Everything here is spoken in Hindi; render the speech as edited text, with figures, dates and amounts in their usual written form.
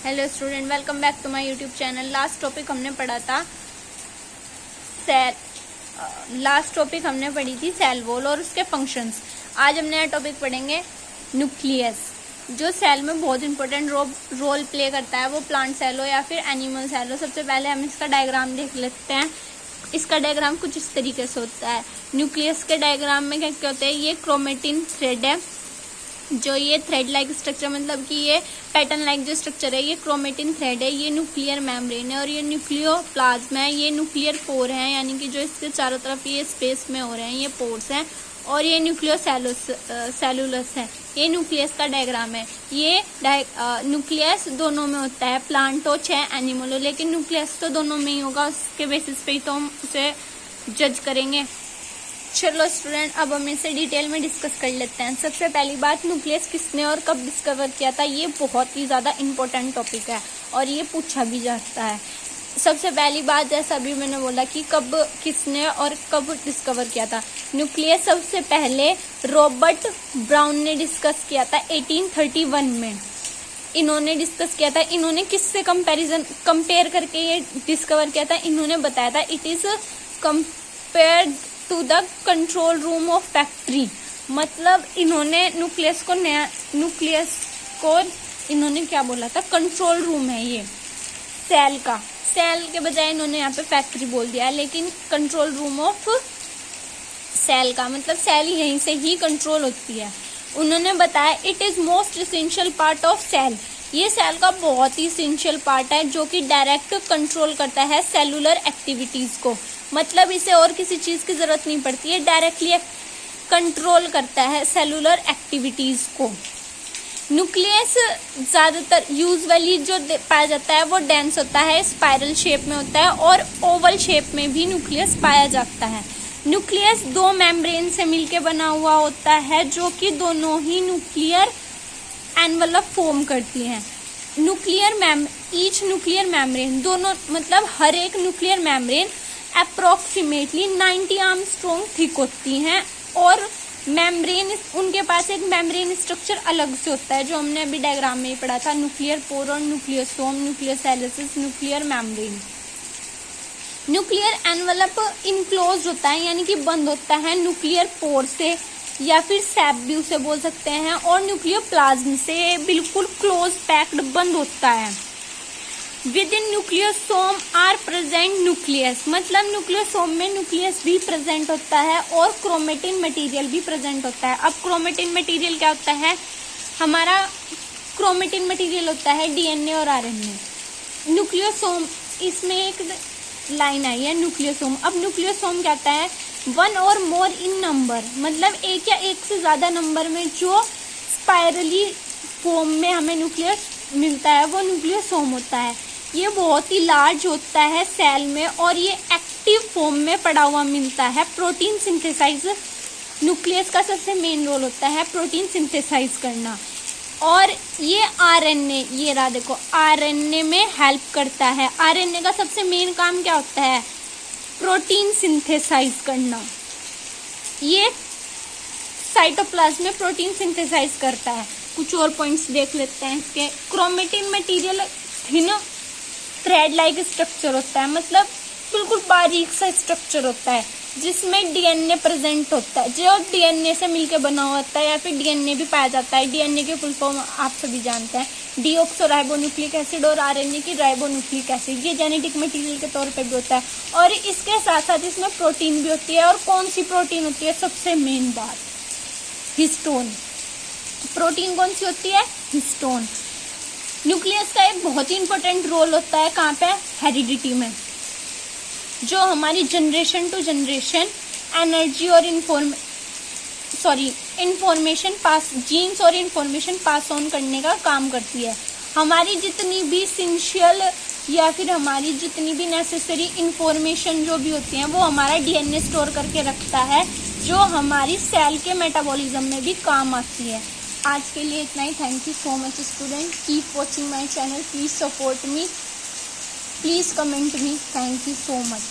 Hello student, welcome back to my YouTube channel. Last topic हमने पढ़ी थी सेल वॉल और उसके फंक्शंस। आज हम नया टॉपिक पढ़ेंगे न्यूक्लियस, जो सेल में बहुत इंपॉर्टेंट रोल प्ले करता है, वो प्लांट सेल हो या फिर एनिमल सेल हो। सबसे पहले हम इसका डायग्राम देख लेते हैं। इसका डायग्राम कुछ इस तरीके से होता है। न्यूक्लियस के डायग्राम में क्या क्या होता है, ये क्रोमेटिन थ्रेड है, जो ये थ्रेड लाइक स्ट्रक्चर, मतलब कि ये पैटर्न लाइक जो स्ट्रक्चर है, ये क्रोमेटिन थ्रेड है। ये न्यूक्लियर मेम्ब्रेन है और ये न्यूक्लियोप्लाज्म है। ये न्यूक्लियर पोर है, यानी कि जो इसके चारों तरफ ये स्पेस में हो रहे हैं, ये पोर्स हैं। और ये न्यूक्लियोसेलुलस है। ये न्यूक्लियस का डायग्राम है। ये न्यूक्लियस दोनों में होता है, प्लांट हो चाहे एनिमल हो, लेकिन न्यूक्लियस तो दोनों में ही होगा। उसके बेसिस पे ही तो हम उसे जज करेंगे। चलो स्टूडेंट, अब हम इसे डिटेल में डिस्कस कर लेते हैं। सबसे पहली बात, न्यूक्लियस किसने और कब डिस्कवर किया था। ये बहुत ही ज़्यादा इम्पोर्टेंट टॉपिक है और ये पूछा भी जाता है। सबसे पहली बात, जैसा अभी मैंने बोला कि कब, किसने और कब डिस्कवर किया था। न्यूक्लियस सबसे पहले रॉबर्ट ब्राउन ने डिस्कस किया था 1831 में। इन्होंने डिस्कस किया था। इन्होंने किससे कंपेयर करके ये डिस्कवर किया था, इन्होंने बताया था it is compared to the control room of factory. मतलब इन्होंने न्यूक्लियस को इन्होंने क्या बोला था, कंट्रोल रूम है ये सेल का। सेल के बजाय इन्होंने यहाँ पे फैक्ट्री बोल दिया, लेकिन कंट्रोल रूम ऑफ सेल का मतलब सेल यहीं से ही कंट्रोल होती है। उन्होंने बताया it is most essential part of cell. ये सेल का बहुत ही इसेंशियल पार्ट है, जो कि डायरेक्ट कंट्रोल करता है सेलुलर एक्टिविटीज को। मतलब इसे और किसी चीज की जरूरत नहीं पड़ती है, डायरेक्टली कंट्रोल करता है सेलुलर एक्टिविटीज को। न्यूक्लियस ज्यादातर यूजुअली जो पाया जाता है वो डेंस होता है, स्पाइरल शेप में होता है और ओवल शेप में भी न्यूक्लियस पाया जाता है। न्यूक्लियस दो मेम्ब्रेन से मिलकर बना हुआ होता है, जो कि दोनों ही न्यूक्लियर एनवलप फॉर्म करती हैं। ईच न्यूक्लियर मेम्ब्रेन, दोनों मतलब हर एक nuclear membrane approximately 90 Armstrong thick होती हैं। और मेम्ब्रेन, उनके पास एक मेम्ब्रेन स्ट्रक्चर अलग से होता है, जो हमने अभी डायग्राम में ही पढ़ा था। न्यूक्लियर पोर और nucleosome, nucleolus, nuclear membrane. Nuclear envelope enclose होता है, यानी कि बंद होता है न्यूक्लियर पोर से, या फिर सैप भी उसे बोल सकते हैं। और न्यूक्लियोप्लाज्म से बिल्कुल क्लोज पैक्ड बंद होता है। Within nucleosome are present nucleus, मतलब न्यूक्लियोसोम में न्यूक्लियस भी प्रेजेंट होता है और क्रोमेटिन मटेरियल भी प्रेजेंट होता है। अब क्रोमेटिन मटेरियल क्या होता है, हमारा क्रोमेटिन मटेरियल होता है डीएनए और आरएनए। न्यूक्लियोसोम, इसमें एक लाइन आई है न्यूक्लियोसोम। अब न्यूक्लियोसोम कहता है वन और मोर इन नंबर, मतलब एक या एक से ज्यादा नंबर में जो स्पाइरली फॉर्म में हमें न्यूक्लियस मिलता है, वो न्यूक्लियोसोम होता है। ये बहुत ही लार्ज होता है सेल में और ये एक्टिव फॉर्म में पड़ा हुआ मिलता है। प्रोटीन सिंथेसाइज, न्यूक्लियस का सबसे मेन रोल होता है प्रोटीन सिंथेसाइज करना। और ये आरएनए, ये रहा देखो, आरएनए में हेल्प करता है। आरएनए का सबसे मेन काम क्या होता है, प्रोटीन सिंथेसाइज करना। ये साइटोप्लाज्म में प्रोटीन सिंथेसाइज करता है। कुछ और पॉइंट्स देख लेते हैं इसके। Chromatin material thin thread like structure होता है, मतलब बिल्कुल बारीक सा स्ट्रक्चर होता है, जिसमें डीएनए प्रेजेंट होता है, जो डीएनए से मिलकर बना होता है, या फिर डीएनए भी पाया जाता है। डीएनए के फुल फॉर्म आप सभी जानते हैं, डीऑक्सोराइबोन्यूक्लिक एसिड, और आरएनए की राइबोन्यूक्लिक एसिड। ये जेनेटिक मटेरियल के तौर पे भी होता है। और इसके साथ साथ इसमें प्रोटीन भी होती है। और कौन सी प्रोटीन होती है, सबसे मेन बात, हिस्टोन। प्रोटीन कौन सी होती है, हिस्टोन। न्यूक्लियस का एक बहुत ही इंपॉर्टेंट रोल होता है कहाँ पे, हेरिडिटी में, जो हमारी जनरेशन टू जनरेशन एनर्जी और इंफॉर्मेशन पास, जीन्स और इंफॉर्मेशन पास ऑन करने का काम करती है। हमारी जितनी भी इसेंशियल या फिर हमारी जितनी भी नेसेसरी इंफॉर्मेशन जो भी होती है, वो हमारा डीएनए स्टोर करके रखता है, जो हमारी सेल के मेटाबॉलिज्म में भी काम आती है। आज के लिए इतना ही। Thank you so much student, keep watching my channel, please support me, please comment me. Thank you so much.